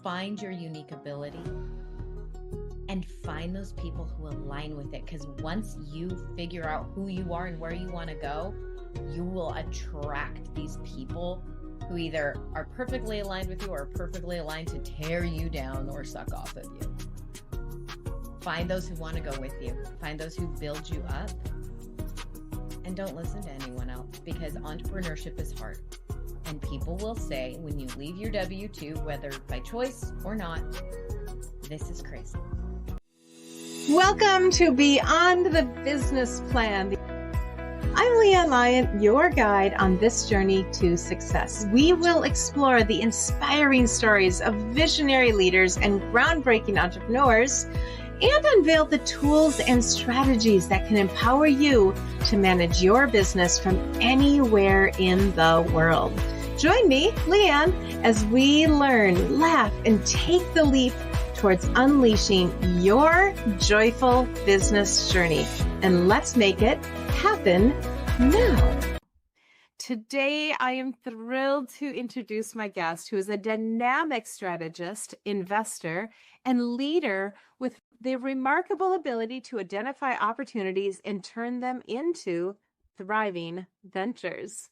Find your unique ability and find those people who align with it. Because once you figure out who you are and where you want to go, you will attract these people who either are perfectly aligned with you or are perfectly aligned to tear you down or suck off of you. Find those who want to go with you. Find those who build you up. And don't listen to anyone else, because entrepreneurship is hard. And people will say when you leave your W-2, whether by choice or not, this is crazy. Welcome to Beyond the Business Plan. I'm LeAnn Lyon, your guide on this journey to success. We will explore the inspiring stories of visionary leaders and groundbreaking entrepreneurs and unveil the tools and strategies that can empower you to manage your business from anywhere in the world. Join me, LeAnn, as we learn, laugh, and take the leap towards unleashing your joyful business journey. And let's make it happen now. Today, I am thrilled to introduce my guest, who is a dynamic strategist, investor, and leader with the remarkable ability to identify opportunities and turn them into thriving ventures.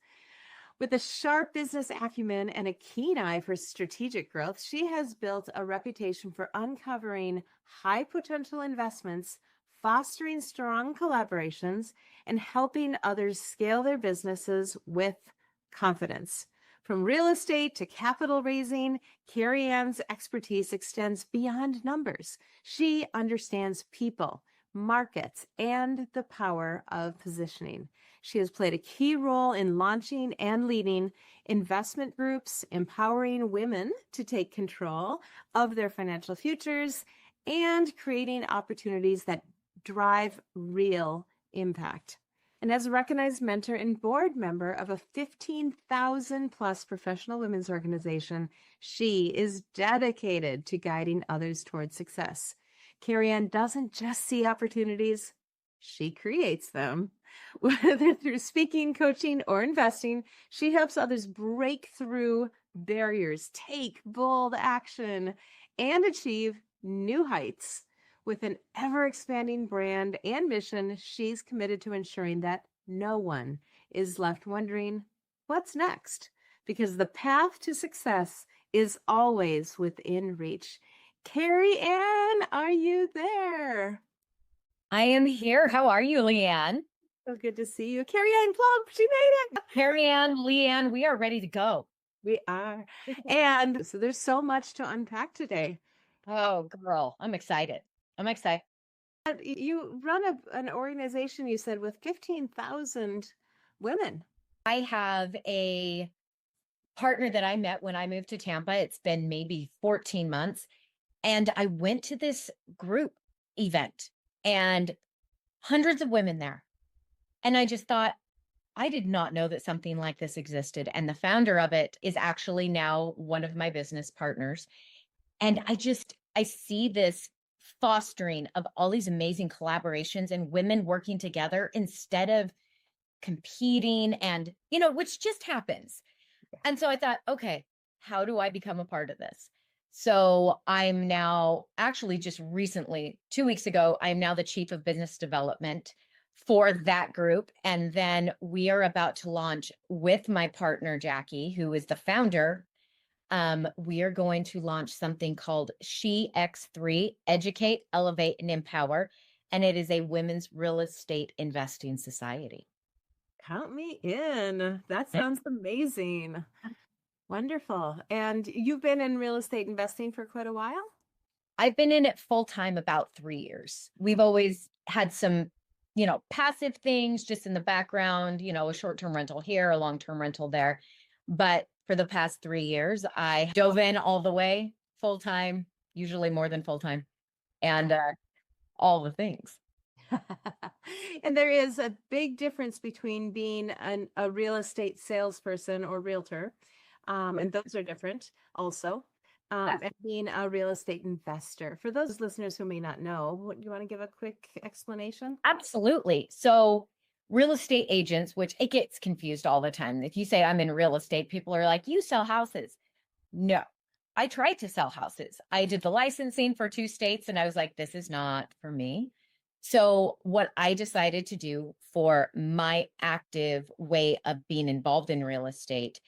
With a sharp business acumen and a keen eye for strategic growth, she has built a reputation for uncovering high potential investments, fostering strong collaborations, and helping others scale their businesses with confidence. From real estate to capital raising, Karianne's expertise extends beyond numbers. She understands people, markets, and the power of positioning. She has played a key role in launching and leading investment groups, empowering women to take control of their financial futures, and creating opportunities that drive real impact. And as a recognized mentor and board member of a 15,000 plus professional women's organization, she is dedicated to guiding others towards success. Karianne doesn't just see opportunities, she creates them. Whether through speaking, coaching, or investing, she helps others break through barriers, take bold action, and achieve new heights. With an ever-expanding brand and mission, she's committed to ensuring that no one is left wondering, what's next? Because the path to success is always within reach. Karianne, are you there? I am here. How are you, LeAnn? So good to see you. Karianne Klomp, she made it. Karianne, LeAnn, we are ready to go. We are. And so there's so much to unpack today. Oh, girl, I'm excited. You run an organization, you said, with 15,000 women. I have a partner that I met when I moved to Tampa. It's been maybe 14 months. And I went to this group event and hundreds of women there. And I just thought, I did not know that something like this existed. And the founder of it is actually now one of my business partners. And I see this fostering of all these amazing collaborations and women working together instead of competing and, which just happens. And so I thought, okay, how do I become a part of this? So I'm now actually just recently, 2 weeks ago, I'm now the chief of business development for that group. And then we are about to launch with my partner, Jackie, who is the founder. We are going to launch something called SHEx3, Educate, Elevate, and Empower. And it is a women's real estate investing society. Count me in. That sounds amazing. Wonderful. And you've been in real estate investing for quite a while? I've been in it full time about 3 years. We've always had some, passive things just in the background, a short-term rental here, a long-term rental there. But for the past 3 years, I dove in all the way, full time, usually more than full time, and all the things. And there is a big difference between being a real estate salesperson or realtor, and those are different also, and being a real estate investor. For those listeners who may not know, do you want to give a quick explanation? Absolutely. So real estate agents, which it gets confused all the time. If you say I'm in real estate, people are like, you sell houses. No, I tried to sell houses. I did the licensing for 2 states and I was like, this is not for me. So what I decided to do for my active way of being involved in real estate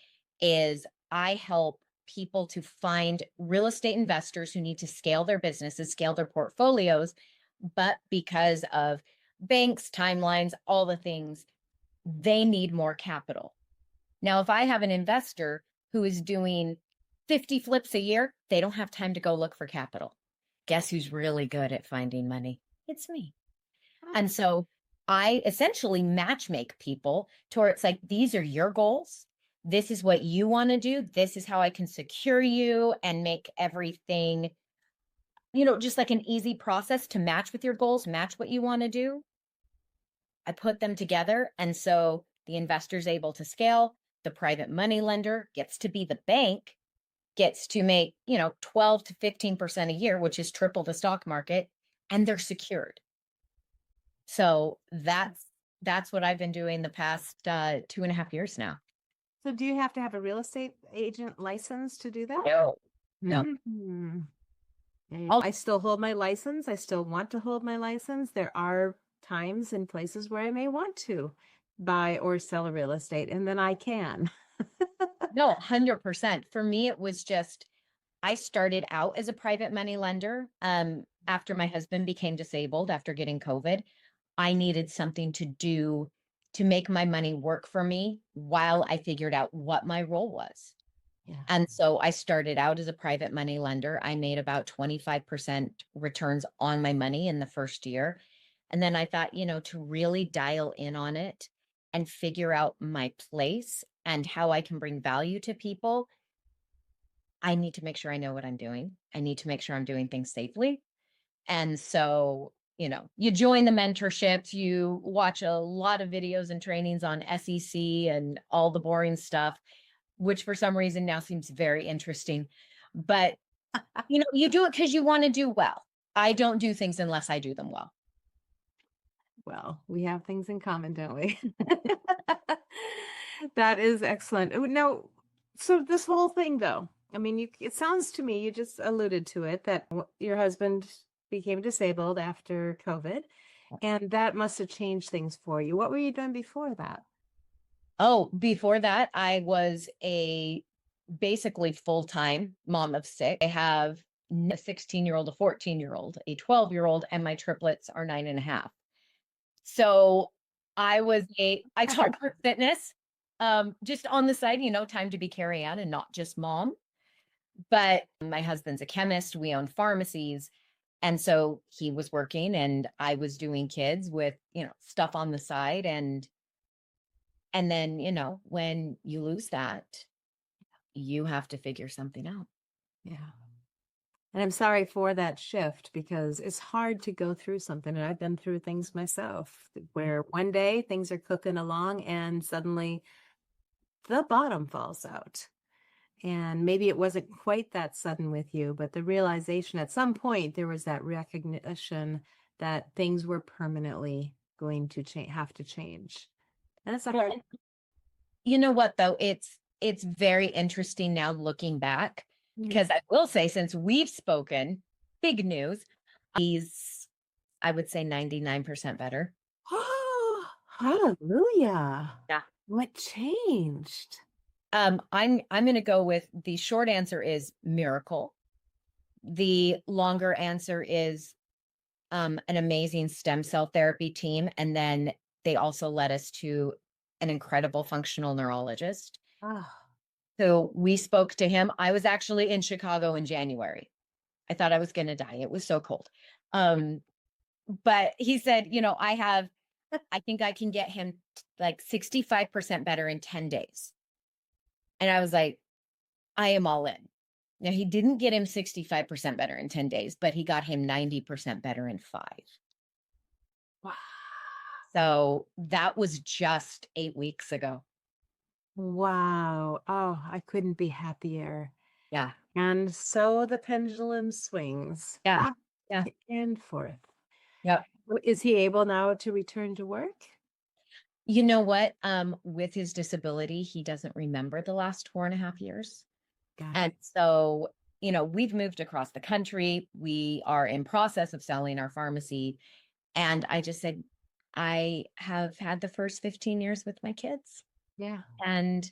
is I help people to find real estate investors who need to scale their businesses, scale their portfolios, but because of banks, timelines, all the things, they need more capital. Now, if I have an investor who is doing 50 flips a year, they don't have time to go look for capital. Guess who's really good at finding money? It's me. And so I essentially match make people to where it's like, these are your goals. This is what you want to do. This is how I can secure you and make everything, just like an easy process to match with your goals, match what you want to do. I put them together. And so the investor's able to scale. The private money lender gets to be the bank, gets to make, 12 to 15% a year, which is triple the stock market, and they're secured. So that's what I've been doing the past 2.5 years now. So do you have to have a real estate agent license to do that? No. Mm-hmm. I still hold my license. I still want to hold my license. There are times and places where I may want to buy or sell a real estate, and then I can. No, 100%. For me, it was just, I started out as a private money lender. After my husband became disabled after getting COVID, I needed something to do to make my money work for me while I figured out what my role was. Yeah. And so I started out as a private money lender. I made about 25% returns on my money in the first year. And then I thought, to really dial in on it and figure out my place and how I can bring value to people, I need to make sure I know what I'm doing. I need to make sure I'm doing things safely. And so, you join the mentorships, you watch a lot of videos and trainings on SEC and all the boring stuff, which for some reason now seems very interesting. But, you do it because you want to do well. I don't do things unless I do them well. Well, we have things in common, don't we? That is excellent. Now, so this whole thing, though, I mean, it sounds to me, you just alluded to it, that your husband became disabled after COVID, and that must have changed things for you. What were you doing before that? Oh, before that, I was a basically full-time mom of 6. I have a 16-year-old, a 14-year-old, a 12-year-old, and my triplets are 9.5. So I taught fitness, just on the side, time to be Karianne and not just mom. But my husband's a chemist. We own pharmacies. And so he was working and I was doing kids with, stuff on the side. And then, when you lose that, you have to figure something out. Yeah. And I'm sorry for that shift because it's hard to go through something. And I've been through things myself where one day things are cooking along and suddenly the bottom falls out. And maybe it wasn't quite that sudden with you, but the realization at some point there was that recognition that things were permanently going to have to change. And it's hard. You know what, though? It's very interesting now looking back, because I will say, since we've spoken, big news, he's, I would say, 99% better. Oh, hallelujah. Yeah. What changed? I'm going to go with the short answer is miracle. The longer answer is an amazing stem cell therapy team. And then they also led us to an incredible functional neurologist. Oh. So we spoke to him. I was actually in Chicago in January. I thought I was going to die. It was so cold. But he said, I think I can get him like 65% better in 10 days. And I was like, I am all in. Now, he didn't get him 65% better in 10 days, but he got him 90% better in 5. Wow. So that was just 8 weeks ago. Wow. Oh, I couldn't be happier. Yeah. And so the pendulum swings. Yeah. Yeah. And forth. Yep. Is he able now to return to work? You know what? With his disability, he doesn't remember the last 4.5 years. And so we've moved across the country. We are in process of selling our pharmacy. And I just said, I have had the first 15 years with my kids, Yeah. and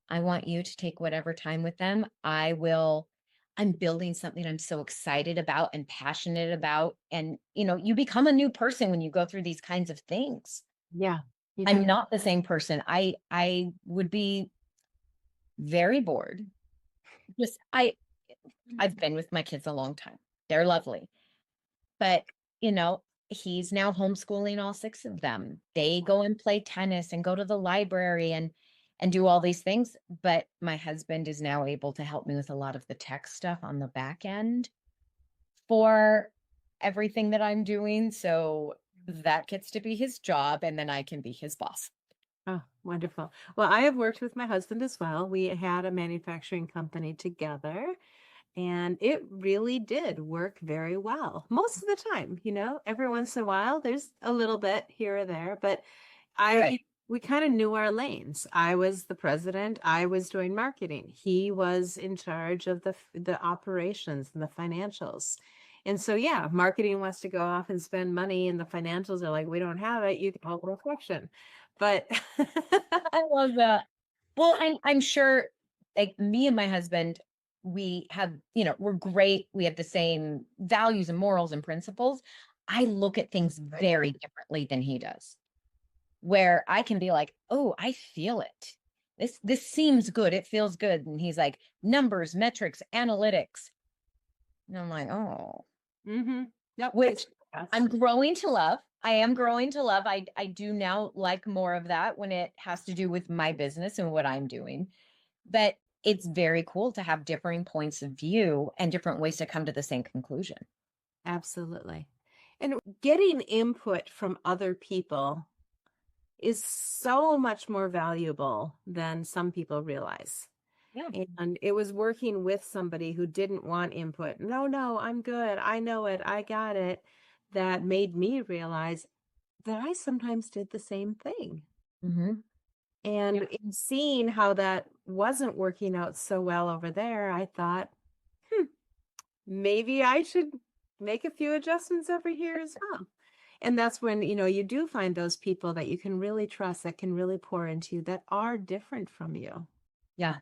I want you to take whatever time with them. I'm building something I'm so excited about and passionate about. And, you become a new person when you go through these kinds of things. Yeah. You I'm do. not the same person. I would be very bored. Just I've been with my kids a long time. They're lovely. But, you know, he's now homeschooling all six of them. They go and play tennis and go to the library and do all these things. But my husband is now able to help me with a lot of the tech stuff on the back end for everything that I'm doing. So that gets to be his job, and then I can be his boss. Oh, wonderful. Well, I have worked with my husband as well. We had a manufacturing company together, and it really did work very well most of the time. Every once in a while, there's a little bit here or there, but Right. we kind of knew our lanes. I was the president. I was doing marketing. He was in charge of the operations and the financials. And so, yeah, marketing wants to go off and spend money, and the financials are like, we don't have it. You can hold a reflection. But I love that. Well, I'm sure, like, me and my husband, we have, we're great. We have the same values and morals and principles. I look at things very differently than he does, where I can be like, "Oh, I feel it. This seems good. It feels good." And he's like, "Numbers, metrics, analytics." And I'm like, "Oh," mm-hmm. Yep. which Yes. I'm growing to love. I am growing to love. I do now like more of that when it has to do with my business and what I'm doing. But it's very cool to have differing points of view and different ways to come to the same conclusion. Absolutely. And getting input from other people is so much more valuable than some people realize. Yeah. And it was working with somebody who didn't want input. No, no, I'm good. I know it. I got it. That made me realize that I sometimes did the same thing. Mm-hmm. And in seeing how that wasn't working out so well over there, I thought, maybe I should make a few adjustments over here as well. And that's when, you do find those people that you can really trust, that can really pour into you, that are different from you. Yeah.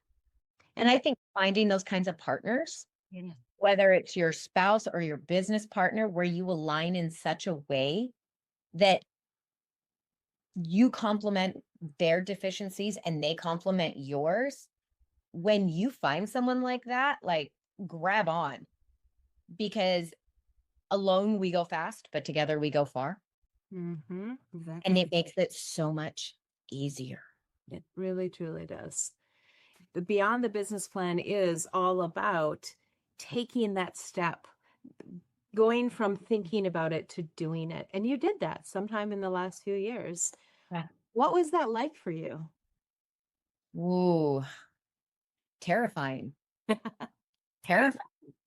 And And I think finding those kinds of partners, yeah. whether it's your spouse or your business partner, where you align in such a way that you complement their deficiencies and they complement yours. When you find someone like that, like, grab on, because alone we go fast, but together we go far. Mm-hmm. And Exactly. it makes it so much easier. It really, truly does. The Beyond the Business Plan is all about taking that step, going from thinking about it to doing it. And you did that sometime in the last few years. Yeah. What was that like for you? Ooh, terrifying. Terrifying.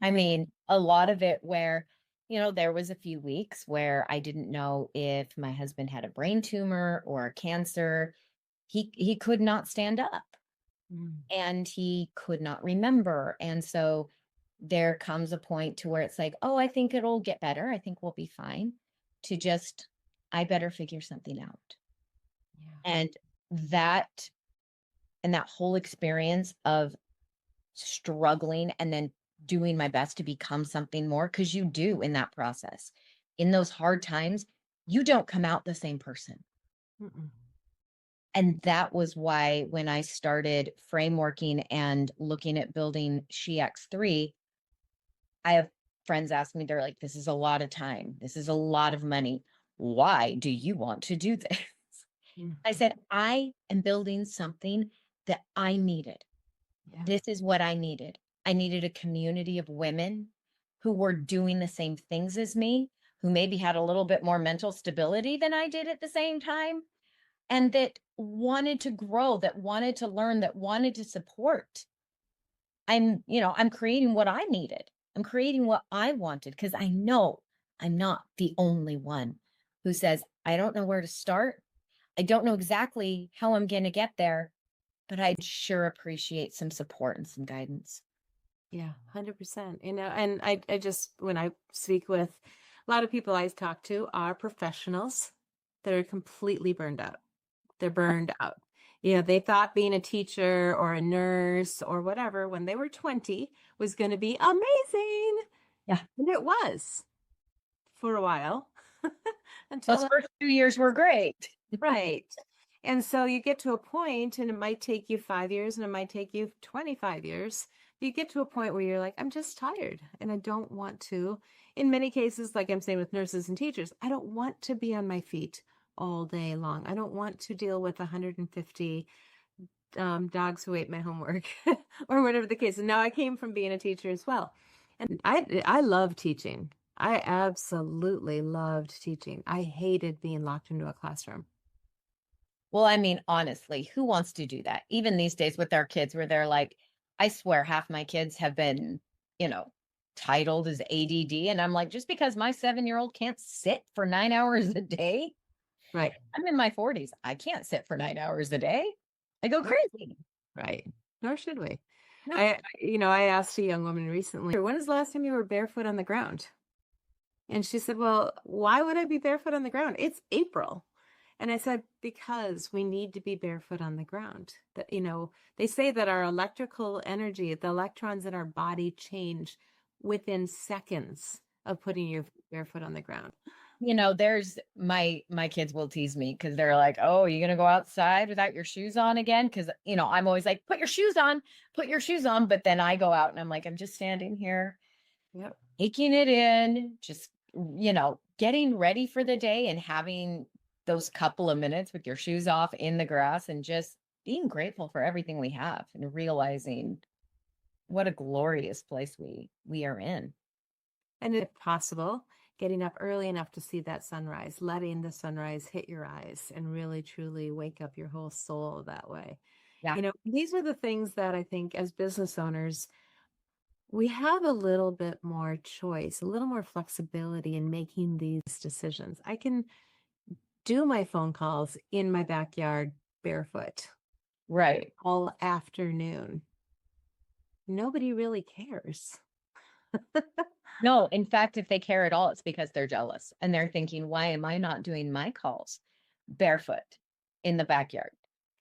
I mean, a lot of it where, there was a few weeks where I didn't know if my husband had a brain tumor or a cancer. He could not stand up, Mm. and he could not remember. And so there comes a point to where it's like, "Oh, I think it'll get better. I think we'll be fine," to just, I better figure something out. Yeah. And that that whole experience of struggling and then doing my best to become something more, because you do in that process. In those hard times, you don't come out the same person. Mm-mm. And that was why when I started frameworking and looking at building SHEx3, I have friends ask me, they're like, "This is a lot of time. This is a lot of money. Why do you want to do this?" Mm. I said, "I am building something that I needed. Yeah. This is what I needed. I needed a community of women who were doing the same things as me, who maybe had a little bit more mental stability than I did at the same time, and that wanted to grow, that wanted to learn, that wanted to support. I'm creating what I needed. I'm creating what I wanted, because I know I'm not the only one who says, I don't know where to start. I don't know exactly how I'm going to get there, but I'd sure appreciate some support and some guidance." Yeah, 100%. And I just, when I speak with a lot of people I talk to are professionals that are completely burned out. They're burned out. They thought being a teacher or a nurse or whatever when they were 20 was going to be amazing. Yeah. And it was for a while Those until, first 2 years were great. right. And so you get to a point, and it might take you 5 years and it might take you 25 years. You get to a point where you're like, I'm just tired and I don't want to. In many cases, like I'm saying with nurses and teachers, I don't want to be on my feet all day long. I don't want to deal with 150 dogs who ate my homework or whatever the case. And now I came from being a teacher as well. And I love teaching. I absolutely loved teaching. I hated being locked into a classroom. Well, I mean, honestly, who wants to do that? Even these days with our kids, where they're like, I swear half my kids have been, titled as ADD. And I'm like, just because my 7-year-old can't sit for 9 hours a day, Right. I'm in my 40s. I can't sit for 9 hours a day. I go crazy. Right. Nor should we. No. I asked a young woman recently, when was the last time you were barefoot on the ground? And she said, well, why would I be barefoot on the ground? It's April. And I said, because we need to be barefoot on the ground. That, they say that our electrical energy, the electrons in our body change within seconds of putting your barefoot on the ground. There's my kids will tease me because they're like, oh, you're gonna go outside without your shoes on again? Because I'm always like, put your shoes on. But then I go out and I'm like, I'm just standing here, Yep. taking it in, just getting ready for the day and having those couple of minutes with your shoes off in the grass and just being grateful for everything we have and realizing what a glorious place we are in. And if possible, getting up early enough to see that sunrise, letting the sunrise hit your eyes and really truly wake up your whole soul that way. Yeah. These are the things that I think as business owners, we have a little bit more choice, a little more flexibility in making these decisions. I can do my phone calls in my backyard barefoot. Right. All afternoon. Nobody really cares. No, in fact, if they care at all, it's because they're jealous and they're thinking, why am I not doing my calls barefoot in the backyard?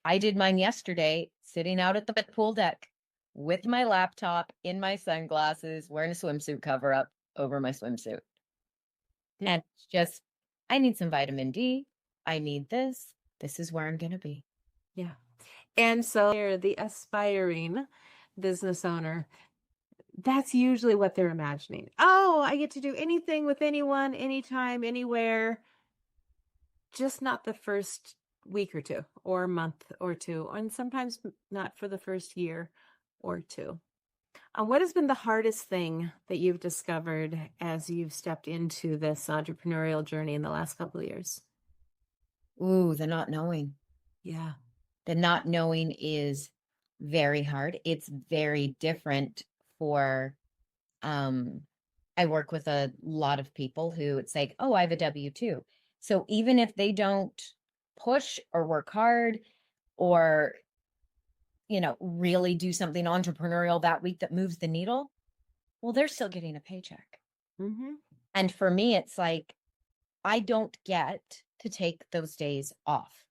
I did mine yesterday, sitting out at the pool deck with my laptop in my sunglasses, wearing a swimsuit cover up over my swimsuit. And it's just, I need some vitamin D. I need this. This is where I'm going to be. Yeah. And so you're the aspiring business owner. That's usually what they're imagining. Oh, I get to do anything with anyone, anytime, anywhere. Just not the first week or two or month or two, and sometimes not for the first year or two. What has been the hardest thing that you've discovered as you've stepped into this entrepreneurial journey in the last couple of years? Ooh, the not knowing. Yeah. The not knowing is very hard. It's very different for, I work with a lot of people who it's like, oh, I have a W-2. So even if they don't push or work hard or, really do something entrepreneurial that week that moves the needle, well, they're still getting a paycheck. Mm-hmm. And for me, it's like, I don't get to take those days off.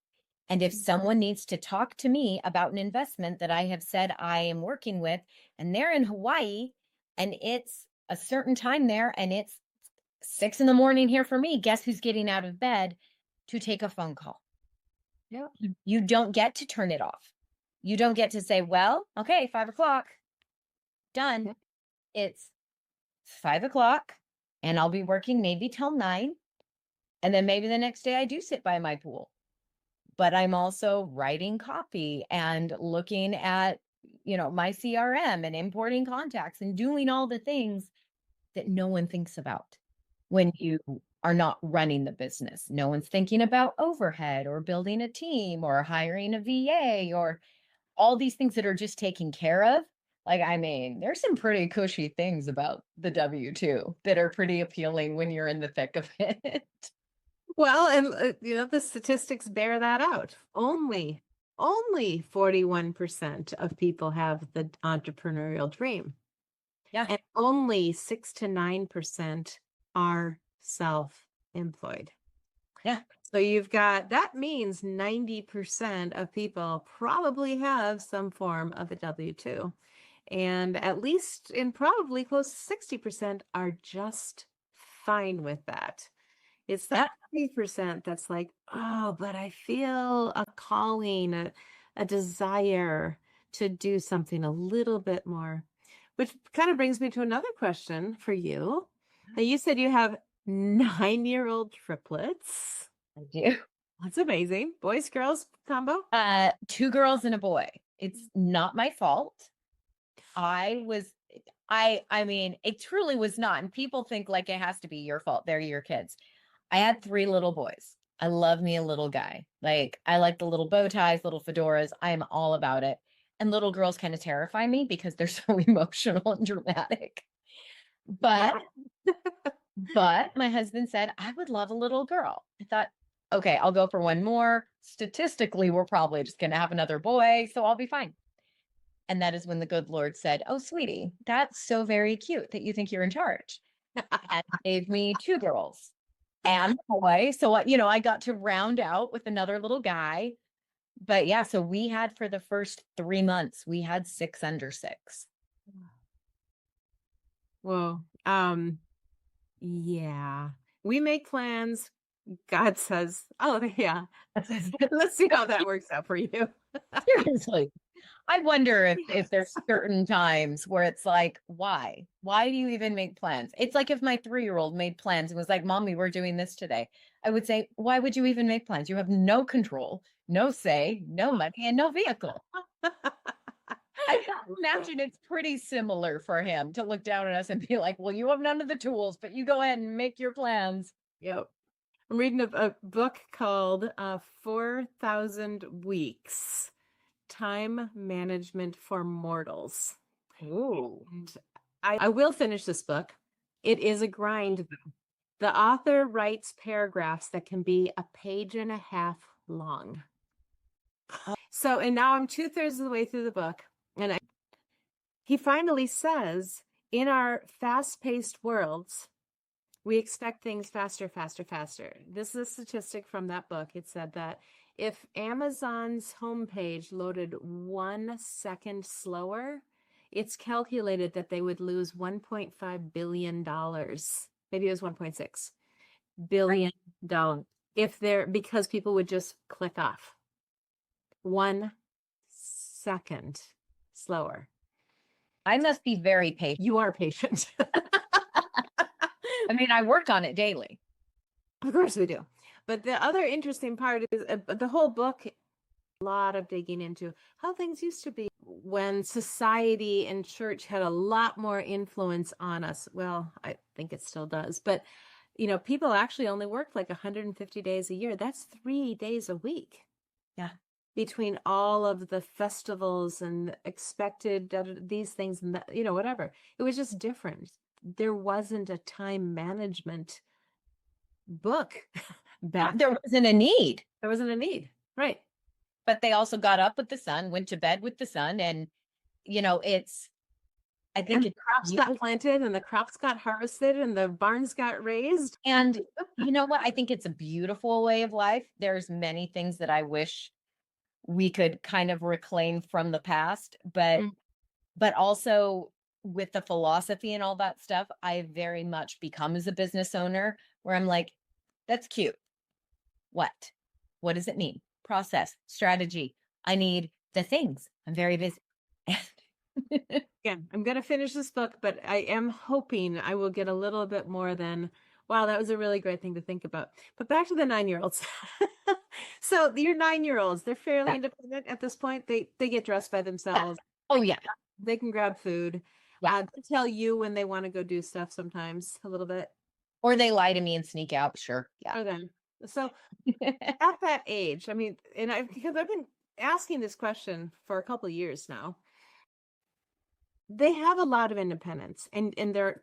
And if someone needs to talk to me about an investment that I have said I am working with, and they're in Hawaii and it's a certain time there and it's 6 a.m. here for me, guess who's getting out of bed to take a phone call? Yeah. You don't get to turn it off. You don't get to say, well, okay, 5 o'clock, done. Yeah. It's 5 o'clock and I'll be working maybe till 9. And then maybe the next day I do sit by my pool. But I'm also writing copy and looking at, my CRM and importing contacts and doing all the things that no one thinks about when you are not running the business. No one's thinking about overhead or building a team or hiring a VA or all these things that are just taken care of. Like, I mean, there's some pretty cushy things about the W-2 that are pretty appealing when you're in the thick of it. Well, and the statistics bear that out. Only 41% of people have the entrepreneurial dream. Yeah. And only 6 to 9% are self-employed. Yeah. So that means 90% of people probably have some form of a W-2. And at least in probably close to 60% are just fine with that. It's Yeah. that 30% that's like, oh, but I feel a calling, a desire to do something a little bit more. Which kind of brings me to another question for you. Now, you said you have 9-year-old triplets. I do. That's amazing. Boys, girls combo. 2 girls and a boy. It's not my fault. I mean, it truly was not. And people think like it has to be your fault. They're your kids. I had 3 little boys. I love me a little guy. Like I like the little bow ties, little fedoras. I am all about it. And little girls kind of terrify me because they're so emotional and dramatic. But my husband said, I would love a little girl. I thought, okay, I'll go for one more. Statistically, we're probably just going to have another boy, so I'll be fine. And that is when the good Lord said, oh, sweetie, that's so very cute that you think you're in charge. And gave me 2 girls and a boy. So, I got to round out with another little guy. But yeah, so we had for the first 3 months, we had 6 under 6. Whoa. Yeah. We make plans. God says, oh, yeah. Let's see how that works out for you. Seriously. I wonder if there's certain times where it's like, why? Why do you even make plans? It's like if my 3-year-old made plans and was like, Mommy, we're doing this today. I would say, why would you even make plans? You have no control, no say, no money, and no vehicle. I imagine it's pretty similar for him to look down on us and be like, well, you have none of the tools, but you go ahead and make your plans. Yep. I'm reading a book called 4,000 Weeks, Time Management for Mortals. Ooh. And I will finish this book. It is a grind, though. The author writes paragraphs that can be a page and a half long. So, and now I'm 2/3 of the way through the book. And he finally says, in our fast-paced worlds, we expect things faster, faster, faster. This is a statistic from that book. It said that if Amazon's homepage loaded 1 second slower, it's calculated that they would lose $1.5 billion. Maybe it was $1.6 billion because people would just click off 1 second slower. I must be very patient. You are patient. I mean, I work on it daily. Of course we do. But the other interesting part is the whole book, a lot of digging into how things used to be when society and church had a lot more influence on us. Well, I think it still does. But, people actually only worked like 150 days a year. That's 3 days a week. Yeah. Between all of the festivals and expected these things and that, whatever. It was just different. There wasn't a time management book back. There wasn't a need. There wasn't a need. Right. But they also got up with the sun, went to bed with the sun. And, I think the crops got planted and the crops got harvested and the barns got raised. And you know what? I think it's a beautiful way of life. There's many things that I wish we could kind of reclaim from the past, but also with the philosophy and all that stuff, I very much become as a business owner where I'm like, that's cute. What does it mean? Process, strategy. I need the things. I'm very busy. Again, I'm going to finish this book, but I am hoping I will get a little bit more than, wow, that was a really great thing to think about. But back to the 9-year-olds. So your 9-year-olds, they're fairly independent at this point. They get dressed by themselves. Oh, yeah. They can grab food. Yeah. They tell you when they want to go do stuff sometimes a little bit. Or they lie to me and sneak out. Sure. Yeah. Okay. So at that age, I mean, because I've been asking this question for a couple of years now. They have a lot of independence, and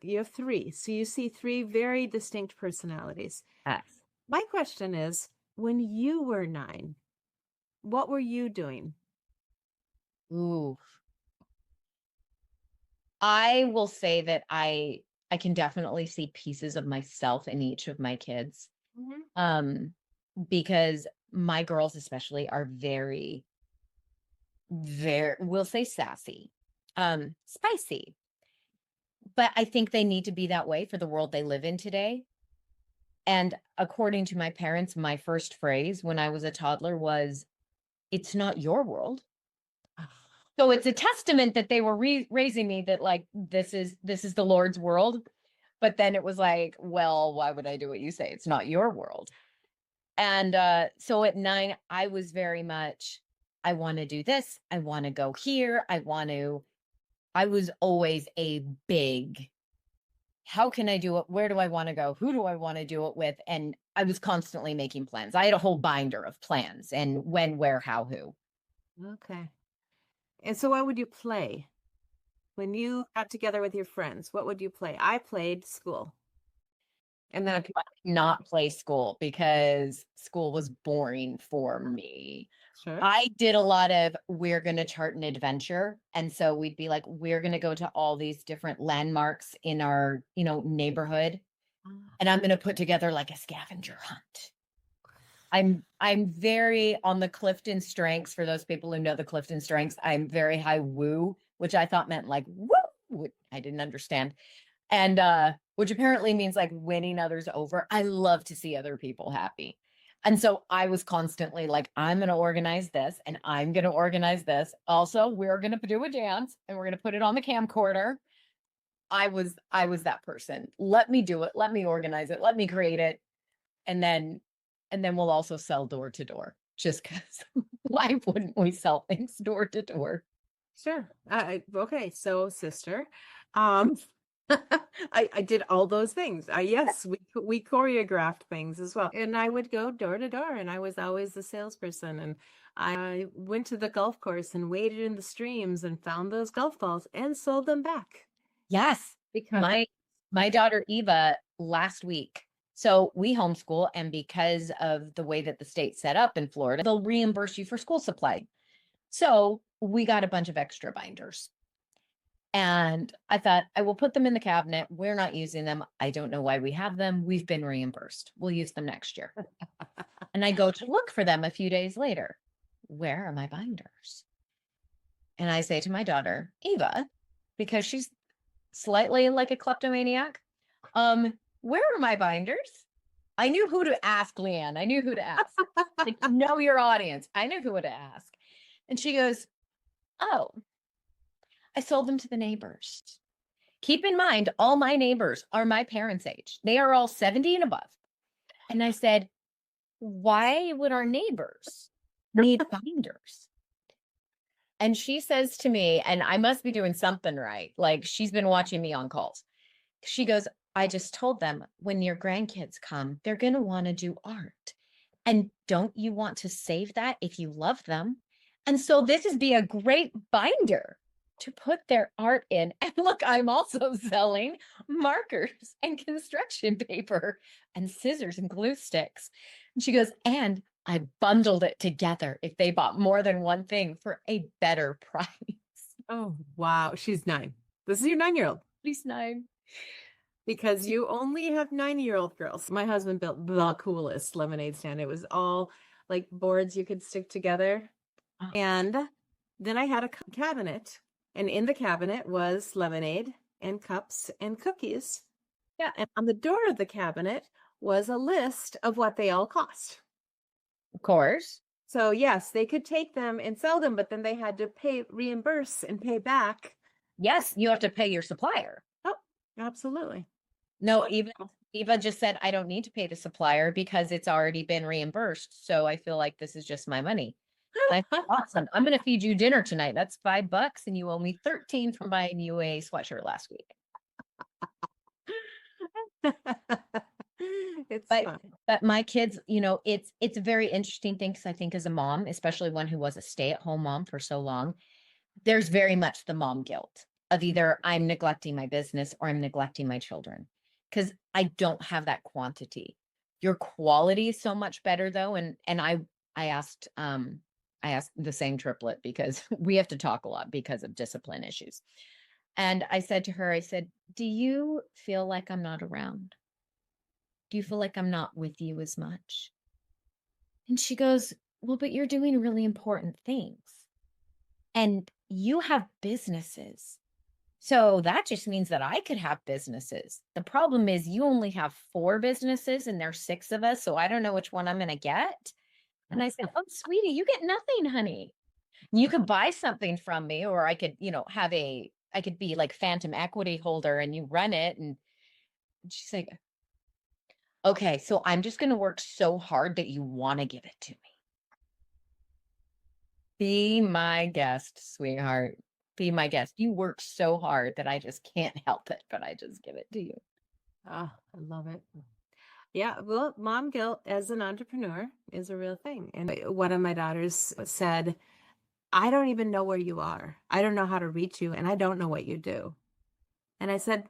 you have 3. So you see 3 very distinct personalities. Yes. My question is, when you were 9, what were you doing? Ooh. I will say that I can definitely see pieces of myself in each of my kids. Mhm. Um, because my girls especially are we'll say sassy, spicy. But I think they need to be that way for the world they live in today. And according to my parents, my first phrase when I was a toddler was, "It's not your world." So it's a testament that they were raising me that like this is the Lord's world. But then it was like, well, why would I do what you say? It's not your world. And so at 9, I was very much, I want to do this. I want to go here. I was always a big, how can I do it? Where do I want to go? Who do I want to do it with? And I was constantly making plans. I had a whole binder of plans and when, where, how, who. Okay. And so what would you play when you got together with your friends? What would you play? I played school. And then Not play school because school was boring for me. sure. I did a lot of, we're going to chart an adventure. And so we'd be like, we're going to go to all these different landmarks in our, neighborhood. And I'm going to put together like a scavenger hunt. I'm very on the Clifton strengths. For those people who know the Clifton strengths, I'm very high woo, which I thought meant like woo. I didn't understand. And which apparently means like winning others over. I love to see other people happy. And so I was constantly like, I'm going to organize this and I'm going to organize this. Also, we're going to do a dance and we're going to put it on the camcorder. I was that person. Let me do it. Let me organize it. Let me create it. And then we'll also sell door to door, just because why wouldn't we sell things door to door? Sure. Okay. So sister, um, I did all those things. Yes, we choreographed things as well. And I would go door to door and I was always the salesperson. And I went to the golf course and waded in the streams and found those golf balls and sold them back. Yes. Because My daughter Eva last week. So we homeschool, and because of the way that the state's set up in Florida, they'll reimburse you for school supply. So we got a bunch of extra binders. And I thought, I will put them in the cabinet. We're not using them. I don't know why we have them. We've been reimbursed. We'll use them next year. And I go to look for them a few days later. Where are my binders? And I say to my daughter, Eva, because she's slightly like a kleptomaniac, where are my binders? I knew who to ask, LeAnn. I knew who to ask. Like, know your audience. I knew who to ask. And she goes, oh, I sold them to the neighbors. Keep in mind, all my neighbors are my parents' age. They are all 70 and above. And I said, why would our neighbors need binders? And she says to me, and I must be doing something right. Like, she's been watching me on calls. She goes, I just told them when your grandkids come, they're going to want to do art. And don't you want to save that if you love them? And so this would be a great binder to put their art in. And look, I'm also selling markers and construction paper and scissors and glue sticks. And she goes, and I bundled it together if they bought more than one thing for a better price. oh wow, she's 9. This is your 9-year-old. She's 9. Because you only have 9-year-old girls. My husband built the coolest lemonade stand. It was all like boards you could stick together. Oh. And then I had a cabinet, and in the cabinet was lemonade and cups and cookies. Yeah. And on the door of the cabinet was a list of what they all cost. Of course. So yes, they could take them and sell them, but then they had to reimburse and pay back. Yes, you have to pay your supplier. Oh, absolutely. No, Eva just said, I don't need to pay the supplier because it's already been reimbursed. So I feel like this is just my money. Awesome. I'm going to feed you dinner tonight. That's $5 and you owe me 13 for buying you a sweatshirt last week. It's but, fun. But my kids, it's a very interesting thing because I think as a mom, especially one who was a stay-at-home mom for so long, there's very much the mom guilt of either I'm neglecting my business or I'm neglecting my children because I don't have that quantity. Your quality is so much better though. And I asked the same triplet because we have to talk a lot because of discipline issues. And I said to her, I said, do you feel like I'm not around? Do you feel like I'm not with you as much? And she goes, well, but you're doing really important things and you have businesses. So that just means that I could have businesses. The problem is you only have 4 businesses and there's 6 of us. So I don't know which one I'm going to get. And I said, oh, sweetie, you get nothing, honey. You could buy something from me, or I could, I could be like phantom equity holder and you run it. And she's like, okay, so I'm just going to work so hard that you want to give it to me. Be my guest, sweetheart. Be my guest. You work so hard that I just can't help it, but I just give it to you. Oh, I love it. Yeah, well, mom guilt as an entrepreneur is a real thing. And one of my daughters said, I don't even know where you are. I don't know how to reach you, and I don't know what you do. And I said,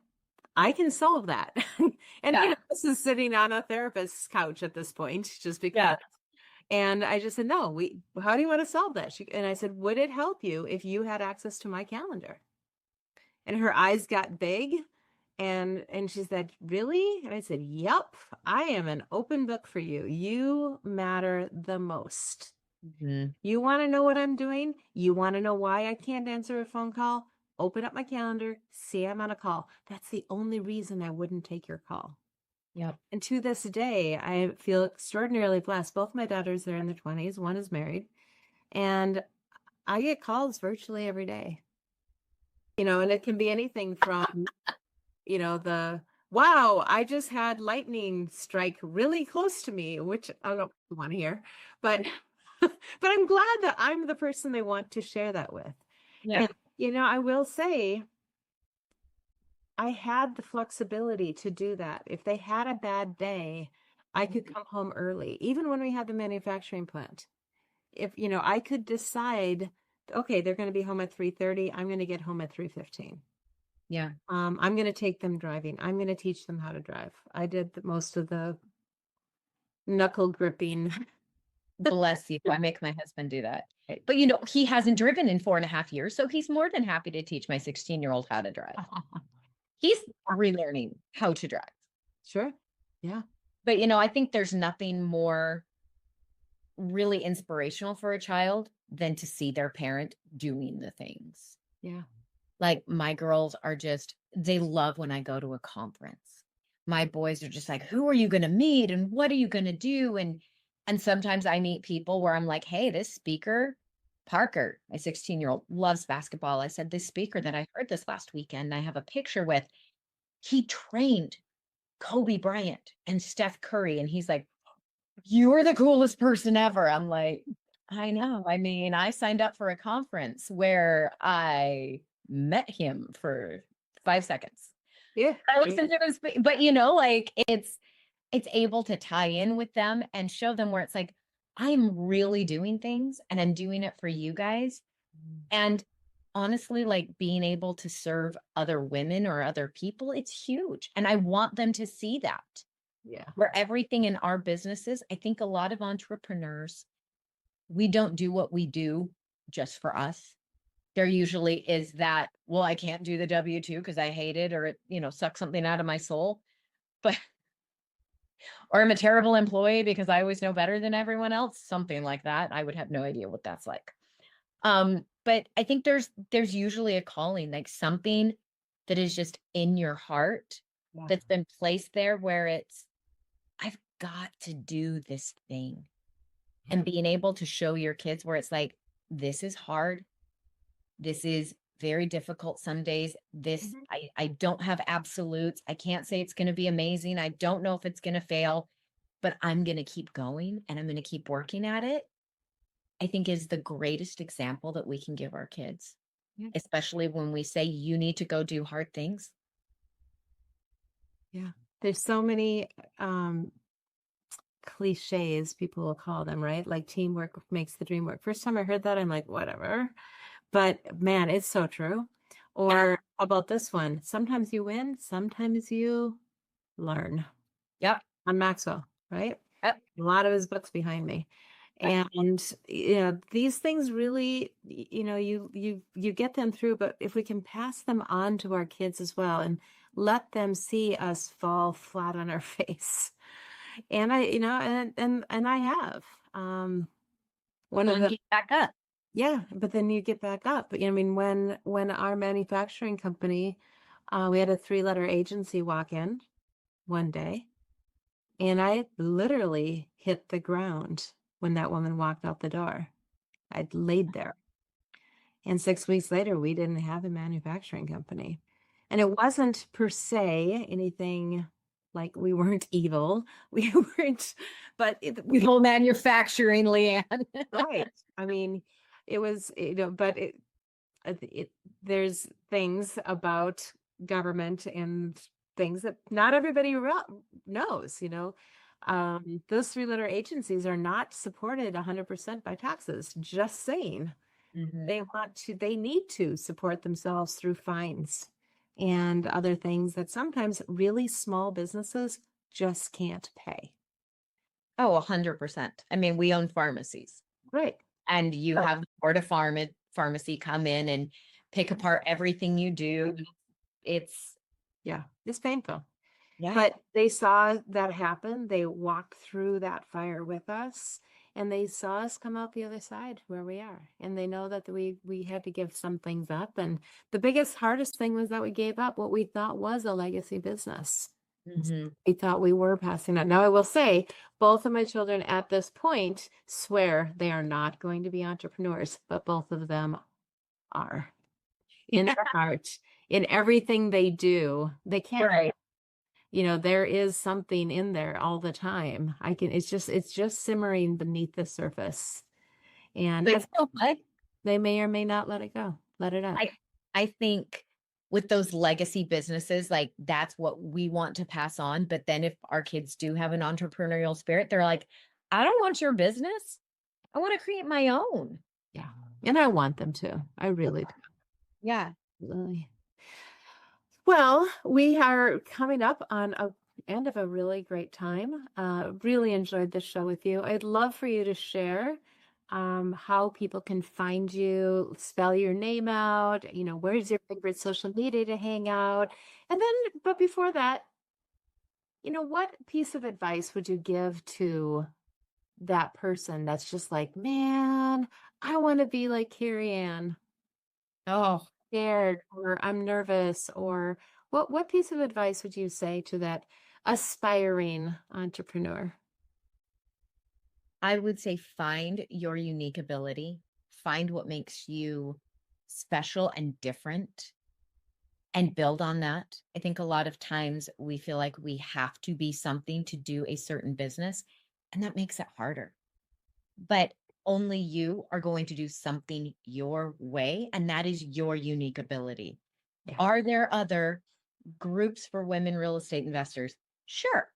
I can solve that. And this is sitting on a therapist's couch at this point, just because. Yeah. And I just said, no, how do you want to solve that? And I said, would it help you if you had access to my calendar? And her eyes got big. And she said, really? And I said, yep, I am an open book for you. You matter the most. Mm-hmm. You want to know what I'm doing? You want to know why I can't answer a phone call? Open up my calendar, see I'm on a call. That's the only reason I wouldn't take your call. Yep. And to this day, I feel extraordinarily blessed. Both my daughters are in their 20s. One is married. And I get calls virtually every day. And it can be anything from, wow, I just had lightning strike really close to me, which I don't want to hear. But I'm glad that I'm the person they want to share that with. Yeah. And, I will say, I had the flexibility to do that. If they had a bad day, I could come home early, even when we had the manufacturing plant. If, I could decide, okay, they're going to be home at 3:30. I'm going to get home at 3:15. Yeah. I'm going to take them driving. I'm going to teach them how to drive. I did most of the knuckle gripping. Bless you. I make my husband do that. But, he hasn't driven in 4.5 years. So he's more than happy to teach my 16-year-old how to drive. He's relearning how to drive. Sure. Yeah. But, I think there's nothing more really inspirational for a child than to see their parent doing the things. Yeah. Like my girls are they love when I go to a conference. My boys are just like, who are you going to meet? And what are you going to do? And sometimes I meet people where I'm like, hey, this speaker, Parker, my 16-year-old, loves basketball. I said, this speaker that I heard this last weekend, I have a picture with, he trained Kobe Bryant and Steph Curry. And he's like, you're the coolest person ever. I'm like, I know. I mean, I signed up for a conference where I met him for 5 seconds. Yeah. I listened to him speak, but it's able to tie in with them and show them where it's like, I'm really doing things and I'm doing it for you guys. And honestly, like being able to serve other women or other people, it's huge. And I want them to see that. Yeah. Where everything in our businesses, I think a lot of entrepreneurs, we don't do what we do just for us. There usually is that, well, I can't do the W-2 because I hate it, or it, sucks something out of my soul. But or I'm a terrible employee because I always know better than everyone else, something like that. I would have no idea what that's like. But I think there's usually a calling, like something that is just in your heart that's been placed there where it's, I've got to do this thing. And being able to show your kids where it's like, this is hard. This is very difficult some days. This, I don't have absolutes. I can't say it's going to be amazing. I don't know if it's going to fail, but I'm going to keep going and I'm going to keep working at it. I think is the greatest example that we can give our kids, especially when we say you need to go do hard things. Yeah. There's so many cliches, people will call them, right? Like teamwork makes the dream work. First time I heard that, I'm like, whatever. But man, it's so true. Or how about this one? Sometimes you win, sometimes you learn. Yep. On Maxwell, right? Yep. A lot of his books behind me. And these things really, you get them through, but if we can pass them on to our kids as well and let them see us fall flat on our face. And I have, one of And the, get back up. yeah, but then you get back up. I mean, when our manufacturing company, we had a 3-letter agency walk in one day, and I literally hit the ground when that woman walked out the door. I'd laid there. And 6 weeks later, we didn't have a manufacturing company. And it wasn't per se anything like we weren't evil. We weren't, but Evil manufacturing, LeAnn. right. I mean, it was, but there's things about government and things that not everybody knows, those 3-letter agencies are not supported 100% by taxes. Just saying. They need to support themselves through fines and other things that sometimes really small businesses just can't pay. Oh, 100%. I mean, we own pharmacies. Right. And you have the board of pharmacy come in and pick apart everything you do. It's painful. Yeah. But they saw that happen. They walked through that fire with us, and they saw us come out the other side where we are. And they know that we had to give some things up. And the biggest, hardest thing was that we gave up what we thought was a legacy business. We thought we were passing on. Now, I will say, both of my children at this point swear they are not going to be entrepreneurs, but both of them are. In their heart, in everything they do. They can't. Right. There is something in there all the time. It's just simmering beneath the surface. And they may or may not let it go. Let it out. I think with those legacy businesses, like that's what we want to pass on. But then if our kids do have an entrepreneurial spirit, they're like, I don't want your business. I want to create my own. Yeah. And I want them to. I really do. Yeah. Really. Well, we are coming up on a end of a really great time. Really enjoyed this show with you. I'd love for you to share how people can find you, spell your name out, where's your favorite social media to hang out? And then, but before that, what piece of advice would you give to that person that's just like, man, I want to be like Karianne. Oh, Scared, or I'm nervous, or what piece of advice would you say to that aspiring entrepreneur? I would say find your unique ability, find what makes you special and different, and build on that. I think a lot of times we feel like we have to be something to do a certain business, and that makes it harder. But only you are going to do something your way, and that is your unique ability. Yeah. Are there other groups for women real estate investors? Sure.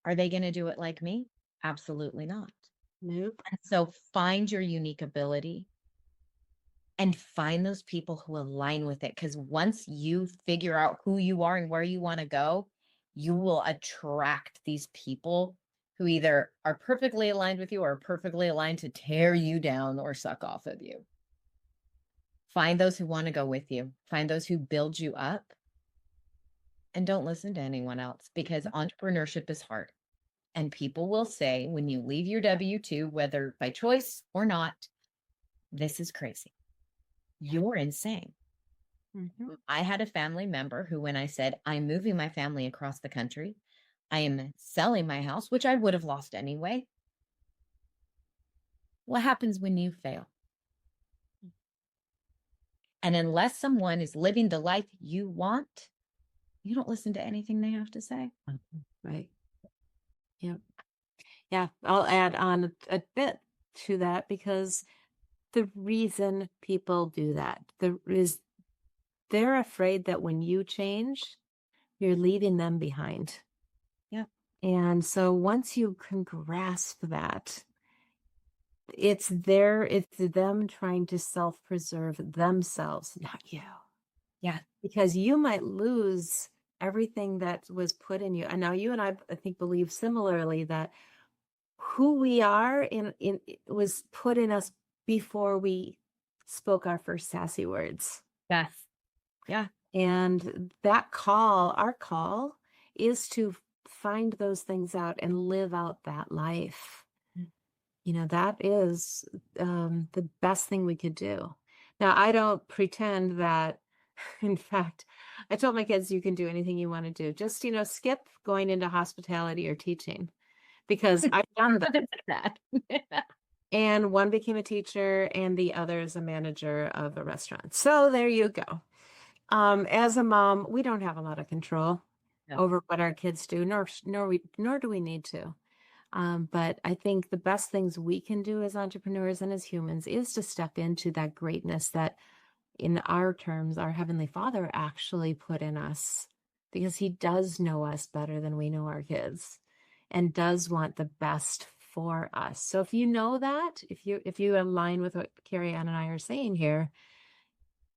Are they going to do it like me? Absolutely not. Nope. And so find your unique ability and find those people who align with it. Because once you figure out who you are and where you want to go, you will attract these people who either are perfectly aligned with you or are perfectly aligned to tear you down or suck off of you. Find those who want to go with you. Find those who build you up. And don't listen to anyone else, because entrepreneurship is hard. And people will say, when you leave your W-2, whether by choice or not, this is crazy. You're insane. I had a family member who, when I said, I'm moving my family across the country, I am selling my house, which I would have lost anyway. What happens when you fail? And unless someone is living the life you want, you don't listen to anything they have to say. Right. Yep. Yeah. I'll add on a bit to that, because the reason people do that is they're afraid that when you change, you're leaving them behind. Yeah. And so once you can grasp that, it's them trying to self-preserve themselves, not you. Yeah. Because you might lose everything that was put in you. And now you and I think, believe similarly that who we are in it was put in us before we spoke our first sassy words. Yes. Yeah. And that call, our call, is to find those things out and live out that life. You know, that is the best thing we could do. Now, I don't pretend that, in fact, I told my kids, you can do anything you want to do. Just, skip going into hospitality or teaching, because I've done that. And one became a teacher and the other is a manager of a restaurant. So there you go. As a mom, we don't have a lot of control over what our kids do, nor do we need to. But I think the best things we can do as entrepreneurs and as humans is to step into that greatness that, in our terms, our Heavenly Father actually put in us, because He does know us better than we know our kids and does want the best for us. So if you know that, if you align with what Karianne and I are saying here,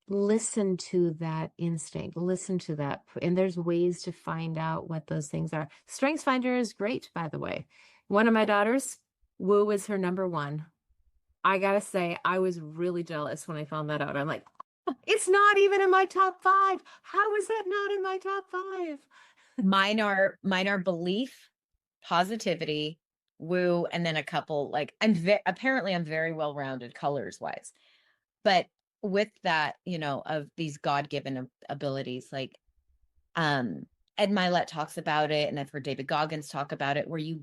listen to that instinct, listen to that. And there's ways to find out what those things are. StrengthsFinder is great, by the way. One of my daughters, Woo is her number one. I gotta say, I was really jealous when I found that out. I'm like, it's not even in my top 5. How is that not in my top 5? Mine are belief, positivity, woo, and then a couple, like apparently I'm very well-rounded colors wise. But with that, of these God-given abilities, like Ed Milet talks about it, and I've heard David Goggins talk about it, where you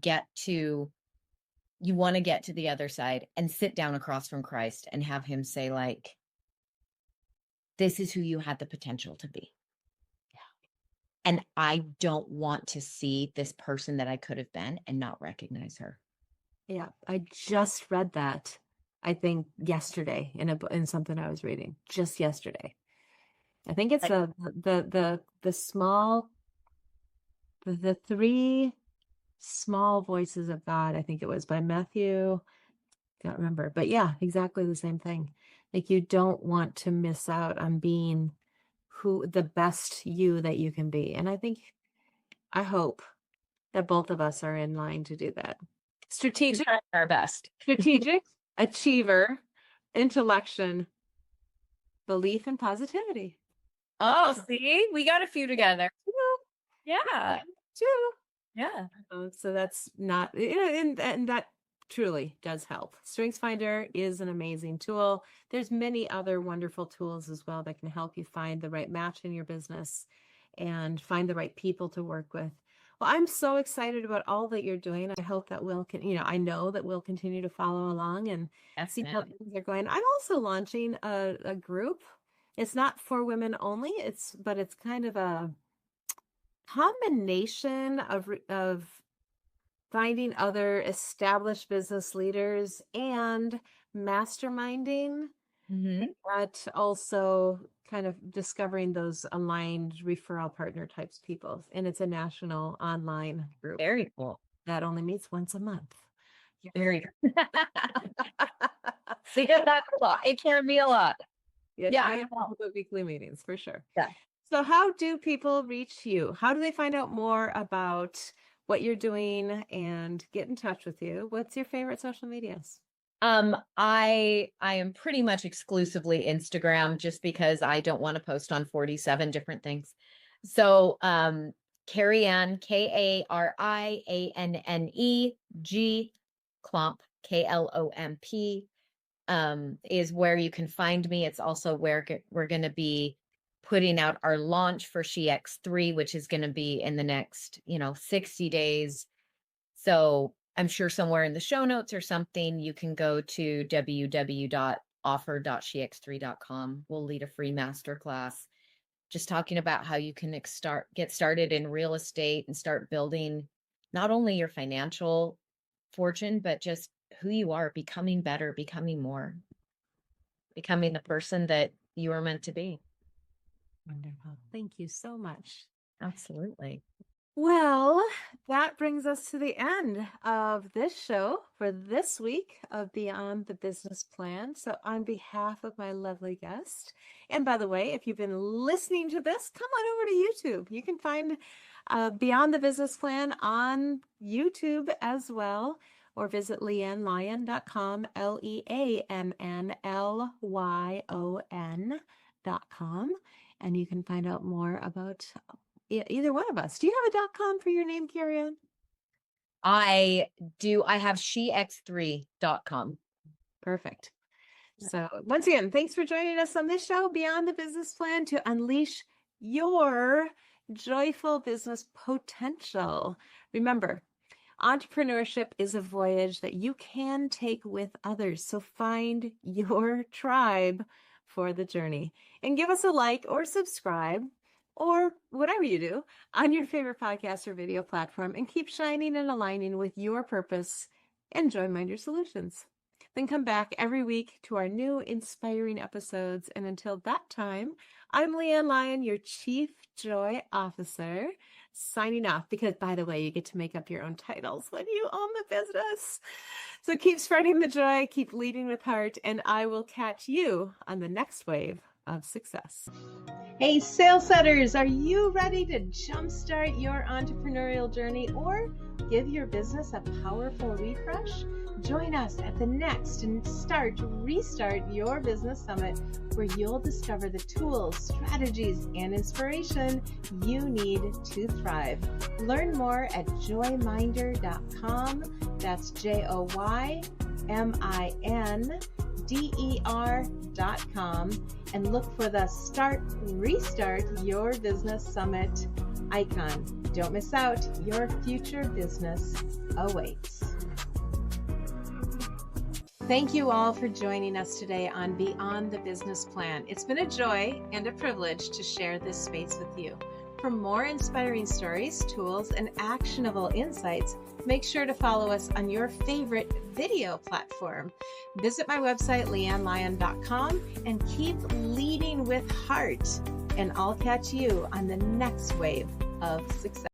want to get to the other side and sit down across from Christ and have Him say, like, this is who you had the potential to be. Yeah. And I don't want to see this person that I could have been and not recognize her. Yeah, I just read that, I think yesterday in something I was reading just yesterday. I think it's the 3 small voices of God. I think it was by Matthew. Can't remember, but yeah, exactly the same thing. Like, you don't want to miss out on being the best you that you can be. And I hope that both of us are in line to do that. Strategic, our best. Strategic, achiever, intellection, belief, and positivity. Oh, see, we got a few together. Yeah. Two. Yeah. So that's not, and that truly does help. StrengthsFinder is an amazing tool. There's many other wonderful tools as well that can help you find the right match in your business and find the right people to work with. Well, I'm so excited about all that you're doing. I hope that I know that we'll continue to follow along and see how things are going. I'm also launching a group. It's not for women only, but it's kind of a combination of finding other established business leaders and masterminding, but also kind of discovering those aligned referral partner types people. And it's a national online group. Very cool. That only meets once a month. Very cool. See, that's a lot. It can be a lot. Yeah, I have the weekly meetings for sure. Yeah. So how do people reach you? How do they find out more about what you're doing and get in touch with you? What's your favorite social medias? I am pretty much exclusively Instagram, just because I don't want to post on 47 different things. So, Karianne, Karianneg Klomp, Klomp, is where you can find me. It's also where we're going to be putting out our launch for SHEx3, which is going to be in the next, 60 days. So I'm sure somewhere in the show notes or something, you can go to www.offer.shex3.com. We'll lead a free masterclass just talking about how you can get started in real estate and start building not only your financial fortune, but just who you are, becoming better, becoming more, becoming the person that you are meant to be. Wonderful. Thank you so much. Absolutely. Well, that brings us to the end of this show for this week of Beyond the Business Plan. So on behalf of my lovely guest, and by the way, if you've been listening to this, come on over to YouTube. You can find Beyond the Business Plan on YouTube as well. or visit LeAnnLyon.com, LeAnnLyon.com, and you can find out more about either one of us. Do you have a .com for your name, Karianne? I do. I have SHEx3.com. Perfect. So once again, thanks for joining us on this show, Beyond the Business Plan, to unleash your joyful business potential. Remember, entrepreneurship is a voyage that you can take with others. So find your tribe for the journey, and give us a like or subscribe or whatever you do on your favorite podcast or video platform, and keep shining and aligning with your purpose and join Mind Solutions. Then come back every week to our new inspiring episodes. And until that time, I'm LeAnn Lyon, your Chief Joy Officer, signing off, because, by the way, you get to make up your own titles when you own the business. So keep spreading the joy, keep leading with heart, and I will catch you on the next wave of success. Hey, sales setters, are you ready to jumpstart your entrepreneurial journey or give your business a powerful refresh? Join us at the next and Restart Your Business Summit, where you'll discover the tools, strategies, and inspiration you need to thrive. Learn more at joyminder.com. That's JOYMINDER.com, and look for the Restart Your Business Summit icon. Don't miss out. Your future business awaits. Thank you all for joining us today on Beyond the Business Plan. It's been a joy and a privilege to share this space with you. For more inspiring stories, tools, and actionable insights, make sure to follow us on your favorite video platform. Visit my website, LeAnnLyon.com, and keep leading with heart. And I'll catch you on the next wave of success.